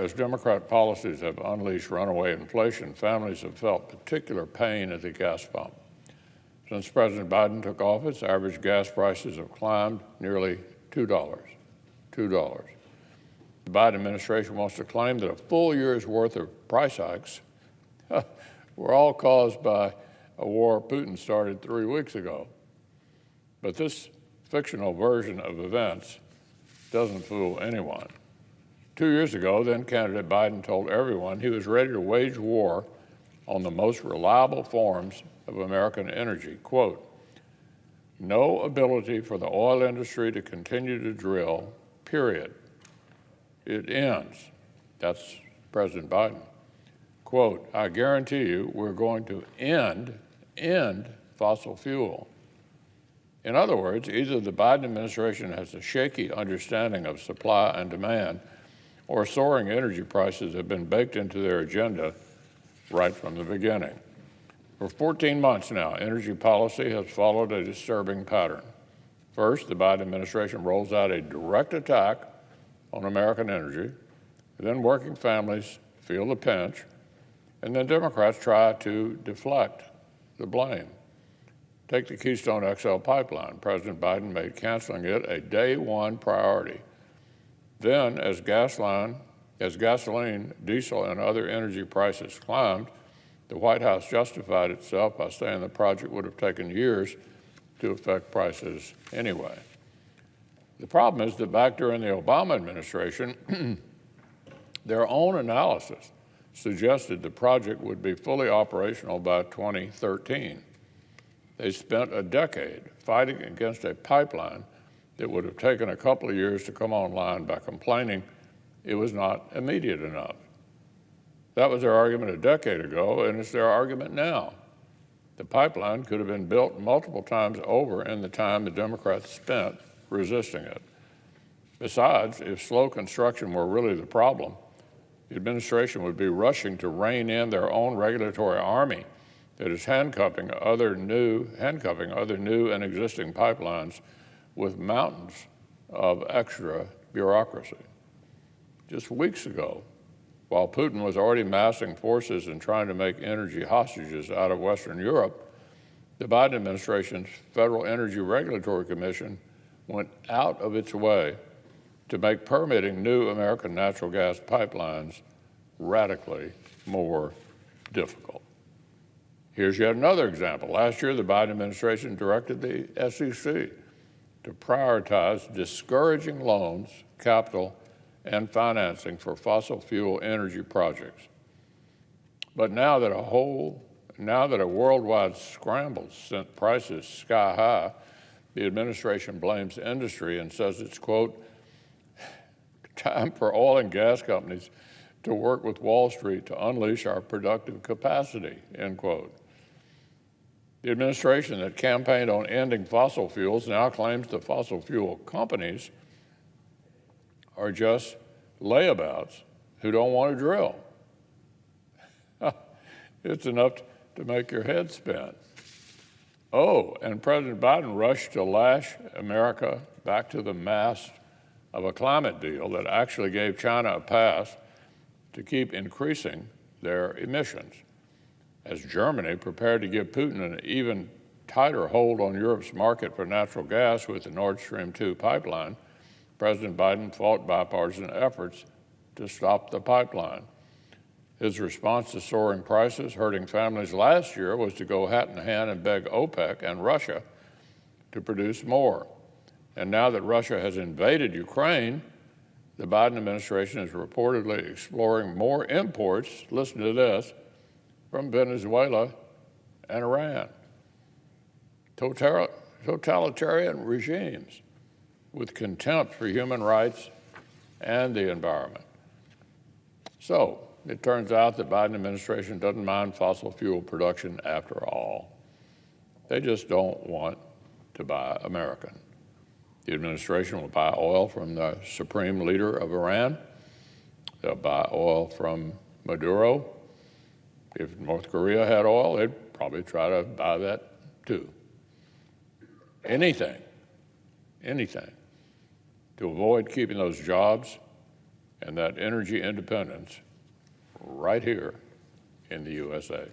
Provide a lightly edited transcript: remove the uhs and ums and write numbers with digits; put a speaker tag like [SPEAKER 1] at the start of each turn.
[SPEAKER 1] as Democrat policies have unleashed runaway inflation, families have felt particular pain at the gas pump. Since President Biden took office, average gas prices have climbed nearly $2. $2. The Biden administration wants to claim that a full year's worth of price hikes were all caused by a war Putin started 3 weeks ago. But this fictional version of events doesn't fool anyone. 2 years ago, then candidate Biden told everyone he was ready to wage war on the most reliable forms of American energy. Quote, "No ability for the oil industry to continue to drill, period. It ends." That's President Biden. Quote, "I guarantee you we're going to end fossil fuel." In other words, either the Biden administration has a shaky understanding of supply and demand, or soaring energy prices have been baked into their agenda right from the beginning. For 14 months now, energy policy has followed a disturbing pattern. First, the Biden administration rolls out a direct attack on American energy, then working families feel the pinch, and then Democrats try to deflect the blame. Take the Keystone XL pipeline. President Biden made canceling it a day one priority. Then, as gasoline, diesel, and other energy prices climbed, the White House justified itself by saying the project would have taken years to affect prices anyway. The problem is that back during the Obama administration, their own analysis suggested the project would be fully operational by 2013. They spent a decade fighting against a pipeline that would have taken a couple of years to come online by complaining it was not immediate enough. That was their argument a decade ago, and it's their argument now. The pipeline could have been built multiple times over in the time the Democrats spent resisting it. Besides, if slow construction were really the problem, the administration would be rushing to rein in their own regulatory army that is handcuffing other new and existing pipelines with mountains of extra bureaucracy. Just weeks ago, while Putin was already massing forces and trying to make energy hostages out of Western Europe, the Biden administration's Federal Energy Regulatory Commission went out of its way to make permitting new American natural gas pipelines radically more difficult. Here's yet another example. Last year, the Biden administration directed the SEC to prioritize discouraging loans, capital, and financing for fossil fuel energy projects. But now that a worldwide scramble sent prices sky high, the administration blames industry and says it's, quote, "time for oil and gas companies to work with Wall Street to unleash our productive capacity," end quote. The administration that campaigned on ending fossil fuels now claims the fossil fuel companies are just layabouts who don't want to drill. It's enough to make your head spin. Oh, and President Biden rushed to lash America back to the mast of a climate deal that actually gave China a pass to keep increasing their emissions. As Germany prepared to give Putin an even tighter hold on Europe's market for natural gas with the Nord Stream 2 pipeline, President Biden fought bipartisan efforts to stop the pipeline. His response to soaring prices hurting families last year was to go hat in hand and beg OPEC and Russia to produce more. And now that Russia has invaded Ukraine, the Biden administration is reportedly exploring more imports, listen to this, from Venezuela and Iran. Totalitarian regimes with contempt for human rights and the environment. So it turns out the Biden administration doesn't mind fossil fuel production after all. They just don't want to buy American. The administration will buy oil from the supreme leader of Iran. They'll buy oil from Maduro. If North Korea had oil, they'd probably try to buy that too. Anything to avoid keeping those jobs and that energy independence right here in the USA.